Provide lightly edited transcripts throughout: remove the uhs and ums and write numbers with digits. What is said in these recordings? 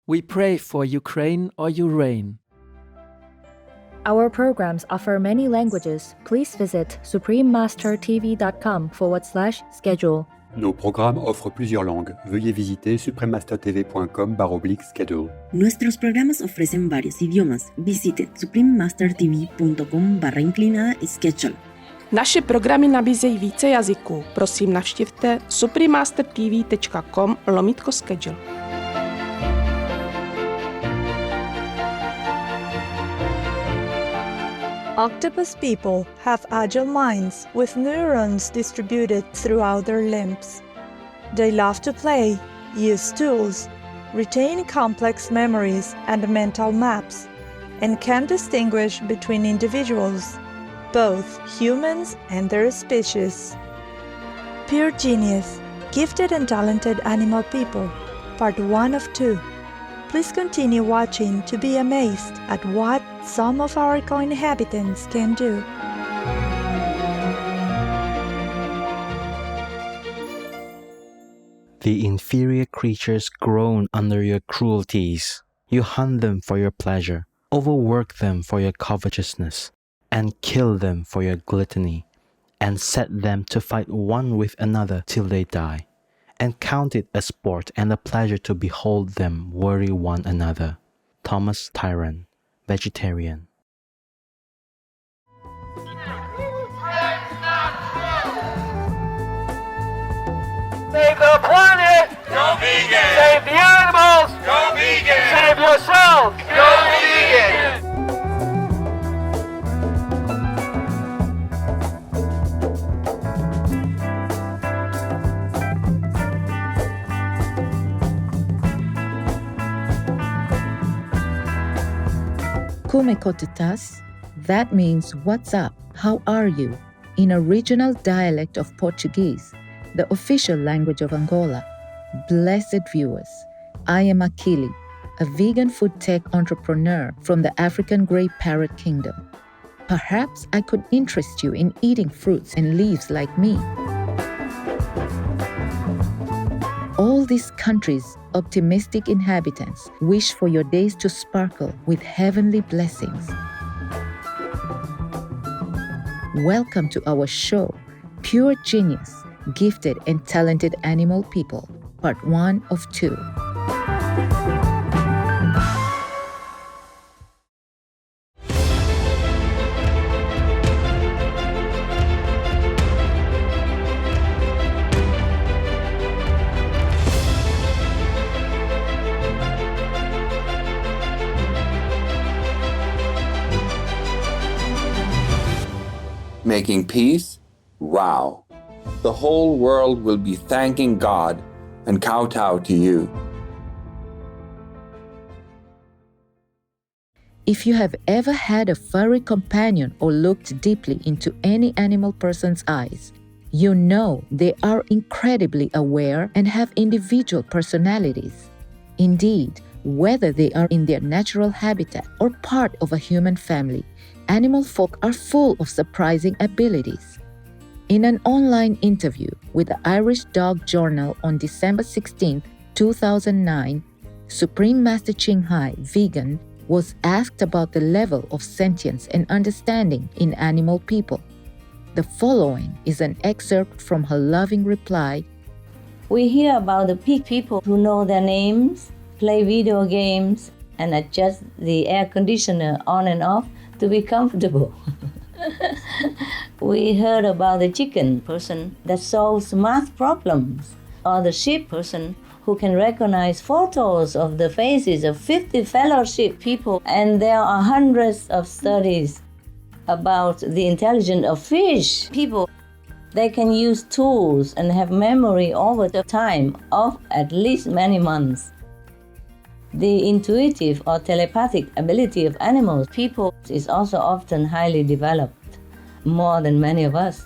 We pray for Ukraine or Ukraine. Our programs offer many languages. Please visit suprememastertv.com/schedule. Nos programmes offrent plusieurs langues. Veuillez visiter suprememastertv.com/schedule. Nuestros programas ofrecen varios idiomas. Visite suprememastertv.com/schedule. Naše programy nabízejí více jazyků. Prosím, navštivte suprememastertv.com/schedule. Octopus people have agile minds with neurons distributed throughout their limbs. They love to play, use tools, retain complex memories and mental maps, and can distinguish between individuals, both humans and their species. Pure Genius, Gifted and Talented Animal People, Part 1 of 2. Please continue watching to be amazed at what some of our co-inhabitants can do. The inferior creatures groan under your cruelties. You hunt them for your pleasure, overwork them for your covetousness, and kill them for your gluttony, and set them to fight one with another till they die, and count it a sport and a pleasure to behold them worry one another. Thomas Tyron, vegetarian. Save the planet! Go vegan! Save the animals! Go vegan! Save yourself! Go vegan! Como estás? That means what's up, how are you, in a regional dialect of Portuguese, the official language of Angola. Blessed viewers, I am Akili, a vegan food tech entrepreneur from the African grey parrot kingdom. Perhaps I could interest you in eating fruits and leaves like me. All these countries' optimistic inhabitants wish for your days to sparkle with heavenly blessings. Welcome to our show, Pure Genius, Gifted and Talented Animal People, Part 1 of 2. Making peace? Wow. The whole world will be thanking God and kowtow to you. If you have ever had a furry companion or looked deeply into any animal person's eyes, you know they are incredibly aware and have individual personalities. Indeed, whether they are in their natural habitat or part of a human family, animal folk are full of surprising abilities. In an online interview with the Irish Dog Journal on December 16, 2009, Supreme Master Ching Hai, vegan, was asked about the level of sentience and understanding in animal people. The following is an excerpt from her loving reply. We hear about the pig people who know their names, play video games, and adjust the air conditioner on and off to be comfortable. We heard about the chicken person that solves math problems, or the sheep person who can recognize photos of the faces of 50 fellow sheep people, and there are hundreds of studies about the intelligence of fish people. They can use tools and have memory over the time of at least many months. The intuitive or telepathic ability of animals people is also often highly developed, more than many of us.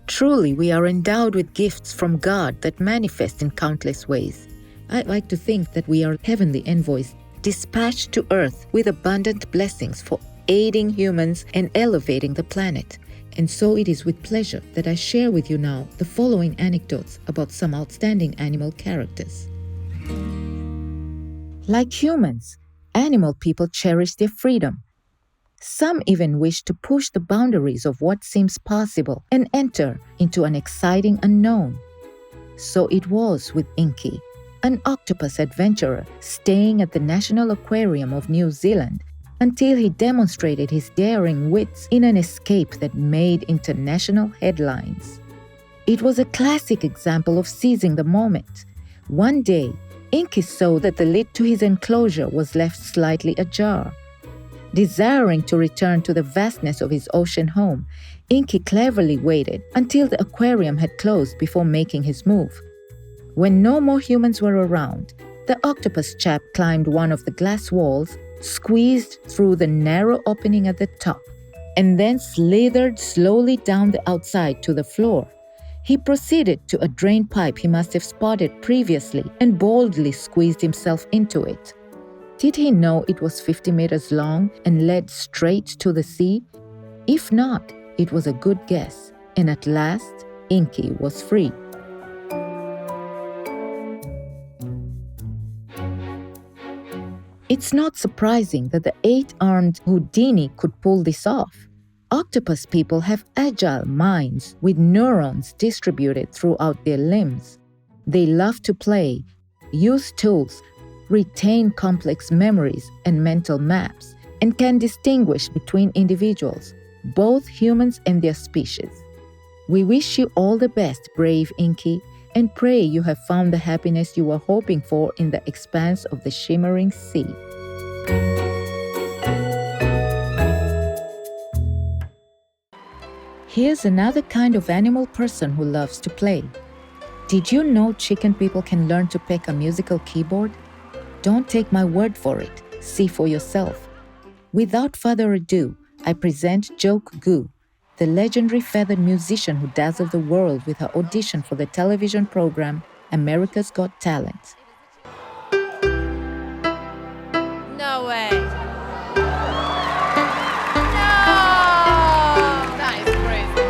Truly, we are endowed with gifts from God that manifest in countless ways. I like to think that we are heavenly envoys dispatched to earth with abundant blessings for aiding humans and elevating the planet. And so it is with pleasure that I share with you now the following anecdotes about some outstanding animal characters. Like humans, animal people cherish their freedom. Some even wish to push the boundaries of what seems possible and enter into an exciting unknown. So it was with Inky, an octopus adventurer staying at the National Aquarium of New Zealand until he demonstrated his daring wits in an escape that made international headlines. It was a classic example of seizing the moment. One day, Inky saw that the lid to his enclosure was left slightly ajar. Desiring to return to the vastness of his ocean home, Inky cleverly waited until the aquarium had closed before making his move. When no more humans were around, the octopus chap climbed one of the glass walls, squeezed through the narrow opening at the top, and then slithered slowly down the outside to the floor. He proceeded to a drain pipe he must have spotted previously and boldly squeezed himself into it. Did he know it was 50 meters long and led straight to the sea? If not, it was a good guess, and at last, Inky was free. It's not surprising that the 8-armed Houdini could pull this off. Octopus people have agile minds with neurons distributed throughout their limbs. They love to play, use tools, retain complex memories and mental maps, and can distinguish between individuals, both humans and their species. We wish you all the best, brave Inky, and pray you have found the happiness you were hoping for in the expanse of the shimmering sea. Here's another kind of animal person who loves to play. Did you know chicken people can learn to pick a musical keyboard? Don't take my word for it. See for yourself. Without further ado, I present Joke Gu, the legendary feathered musician who dazzled the world with her audition for the television program America's Got Talent. No way. No! That is crazy.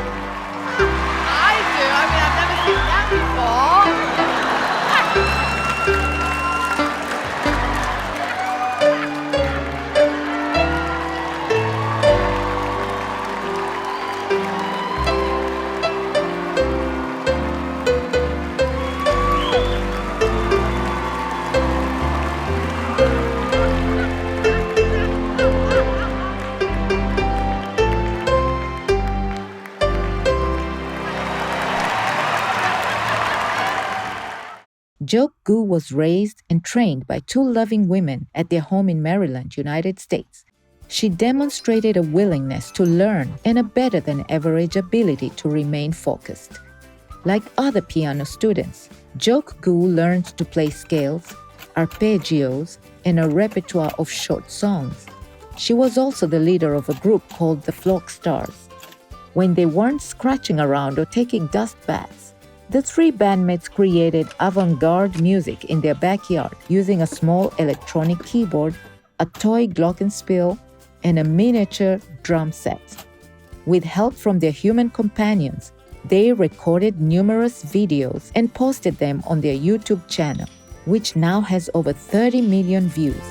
I do. I mean, I've never seen that before. Joke Gu was raised and trained by two loving women at their home in Maryland, United States. She demonstrated a willingness to learn and a better-than-average ability to remain focused. Like other piano students, Joke Gu learned to play scales, arpeggios, and a repertoire of short songs. She was also the leader of a group called the Flock Stars. When they weren't scratching around or taking dust baths, the three bandmates created avant-garde music in their backyard using a small electronic keyboard, a toy glockenspiel, and a miniature drum set. With help from their human companions, they recorded numerous videos and posted them on their YouTube channel, which now has over 30 million views.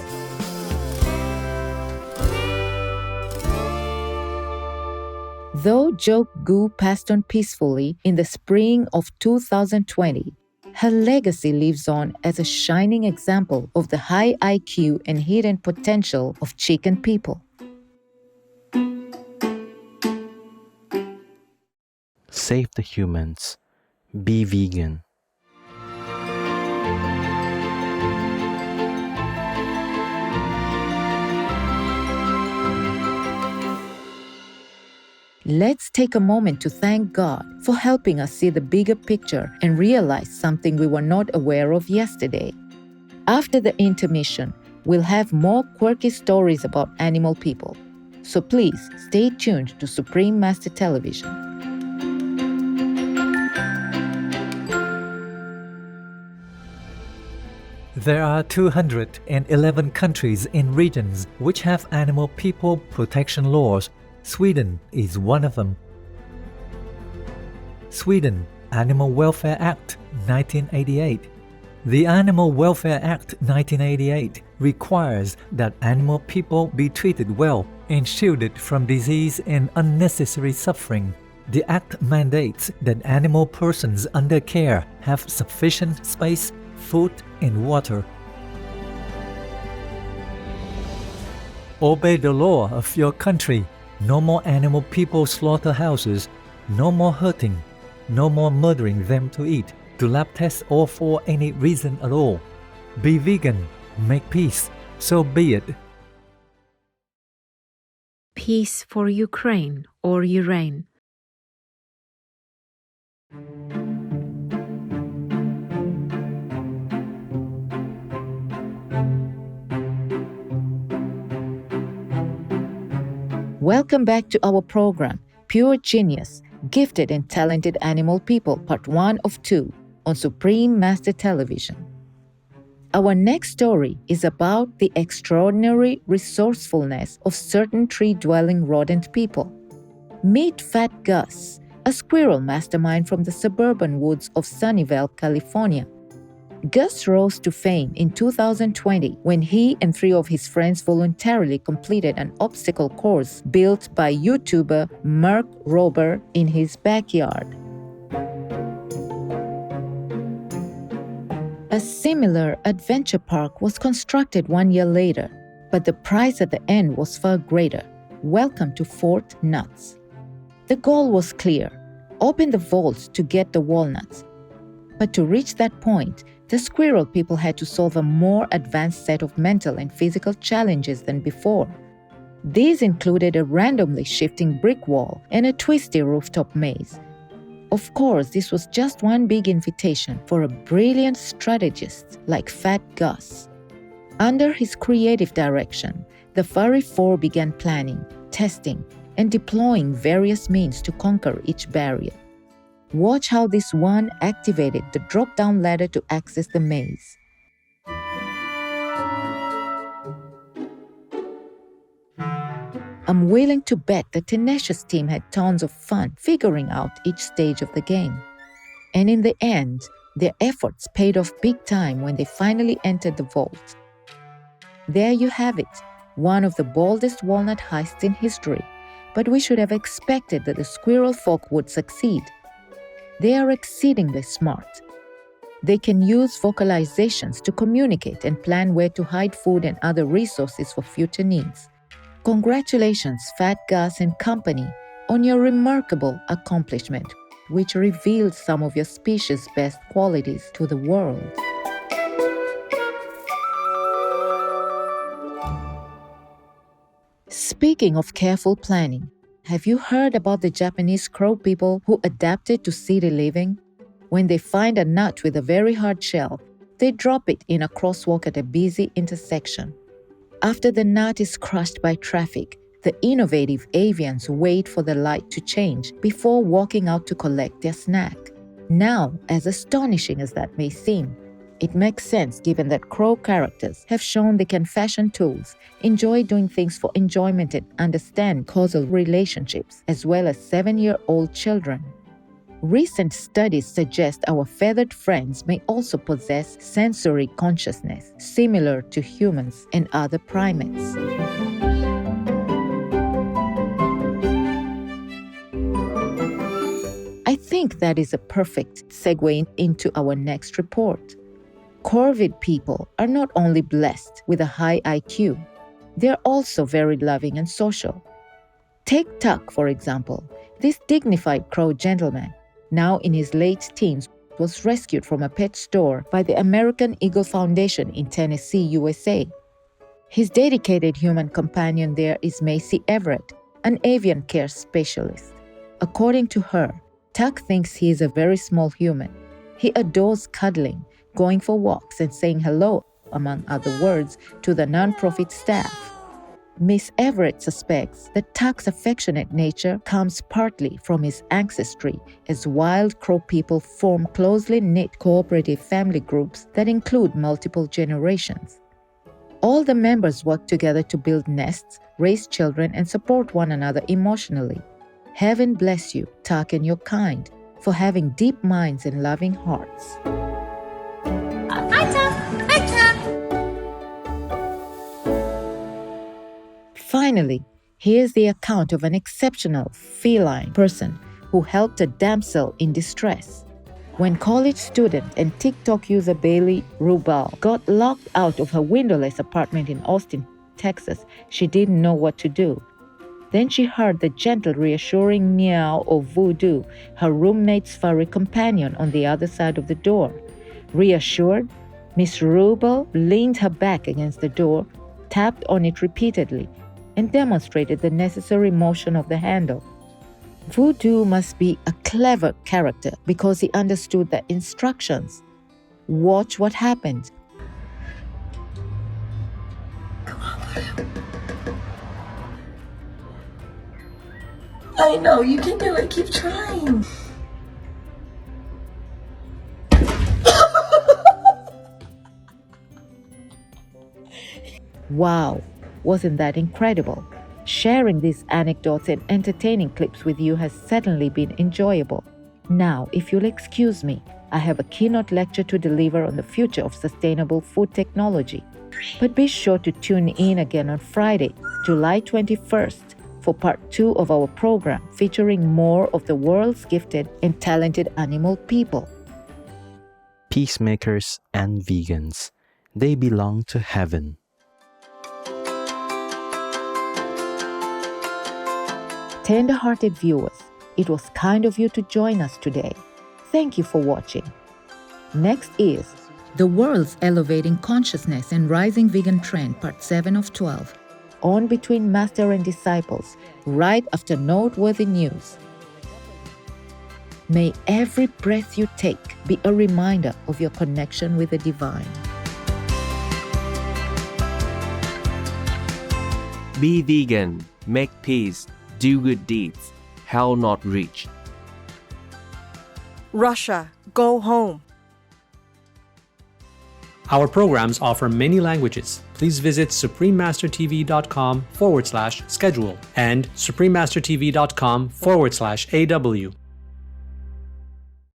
Though Joke Gu passed on peacefully in the spring of 2020, her legacy lives on as a shining example of the high IQ and hidden potential of chicken people. Save the humans. Be vegan. Let's take a moment to thank God for helping us see the bigger picture and realize something we were not aware of yesterday. After the intermission, we'll have more quirky stories about animal people. So please stay tuned to Supreme Master Television. There are 211 countries and regions which have animal people protection laws. Sweden is one of them. Sweden Animal Welfare Act 1988. The Animal Welfare Act 1988 requires that animal people be treated well and shielded from disease and unnecessary suffering. The Act mandates that animal persons under care have sufficient space, food, and water. Obey the law of your country. No more animal people slaughterhouses. No more hurting. No more murdering them to eat, to lab test, or for any reason at all. Be vegan. Make peace. So be it. Peace for Ukraine or Urain. Welcome back to our program, Pure Genius, Gifted and Talented Animal People, Part 1 of 2, on Supreme Master Television. Our next story is about the extraordinary resourcefulness of certain tree-dwelling rodent people. Meet Fat Gus, a squirrel mastermind from the suburban woods of Sunnyvale, California. Gus rose to fame in 2020 when he and 3 of his friends voluntarily completed an obstacle course built by YouTuber Mark Rober in his backyard. A similar adventure park was constructed 1 year later, but the prize at the end was far greater. Welcome to Fort Nuts. The goal was clear: open the vault to get the walnuts. But to reach that point, the squirrel people had to solve a more advanced set of mental and physical challenges than before. These included a randomly shifting brick wall and a twisty rooftop maze. Of course, this was just one big invitation for a brilliant strategist like Fat Gus. Under his creative direction, the Furry Four began planning, testing, and deploying various means to conquer each barrier. Watch how this one activated the drop-down ladder to access the maze. I'm willing to bet the tenacious team had tons of fun figuring out each stage of the game. And in the end, their efforts paid off big time when they finally entered the vault. There you have it, one of the boldest walnut heists in history. But we should have expected that the squirrel folk would succeed. They are exceedingly smart. They can use vocalizations to communicate and plan where to hide food and other resources for future needs. Congratulations, Fat Gus and company, on your remarkable accomplishment, which revealed some of your species' best qualities to the world. Speaking of careful planning, have you heard about the Japanese crow people who adapted to city living? When they find a nut with a very hard shell, they drop it in a crosswalk at a busy intersection. After the nut is crushed by traffic, the innovative avians wait for the light to change before walking out to collect their snack. Now, as astonishing as that may seem, it makes sense given that crow characters have shown they can fashion tools, enjoy doing things for enjoyment, and understand causal relationships, as well as 7-year-old children. Recent studies suggest our feathered friends may also possess sensory consciousness, similar to humans and other primates. I think that is a perfect segue into our next report. Corvid people are not only blessed with a high IQ, they're also very loving and social. Take Tuck, for example. This dignified crow gentleman, now in his late teens, was rescued from a pet store by the American Eagle Foundation in Tennessee, USA. His dedicated human companion there is Macy Everett, an avian care specialist. According to her, Tuck thinks he is a very small human. He adores cuddling, going for walks, and saying hello, among other words, to the nonprofit staff. Miss Everett suspects that Tuck's affectionate nature comes partly from his ancestry, as wild crow people form closely knit cooperative family groups that include multiple generations. All the members work together to build nests, raise children, and support one another emotionally. Heaven bless you, Tuck and your kind, for having deep minds and loving hearts. I Finally, here's the account of an exceptional feline person who helped a damsel in distress. When college student and TikTok user Bailey Rubal got locked out of her windowless apartment in Austin, Texas, she didn't know what to do. Then she heard the gentle, reassuring meow of Voodoo, her roommate's furry companion, on the other side of the door. Reassured, Miss Rubal leaned her back against the door, tapped on it repeatedly, and demonstrated the necessary motion of the handle. Voodoo must be a clever character because he understood the instructions. Watch what happened. I know you can do it. Keep trying. Wow, wasn't that incredible? Sharing these anecdotes and entertaining clips with you has certainly been enjoyable. Now, if you'll excuse me, I have a keynote lecture to deliver on the future of sustainable food technology. But be sure to tune in again on Friday, July 21st, for part 2 of our program featuring more of the world's gifted and talented animal people. Peacemakers and vegans, they belong to heaven. Tender-hearted viewers, it was kind of you to join us today. Thank you for watching. Next is The World's Elevating Consciousness and Rising Vegan Trend, Part 7 of 12. On Between Master and Disciples, right after noteworthy news. May every breath you take be a reminder of your connection with the divine. Be vegan, make peace, do good deeds, hell not reached. Russia, go home. Our programs offer many languages. Please visit suprememastertv.com/schedule and suprememastertv.com/AW.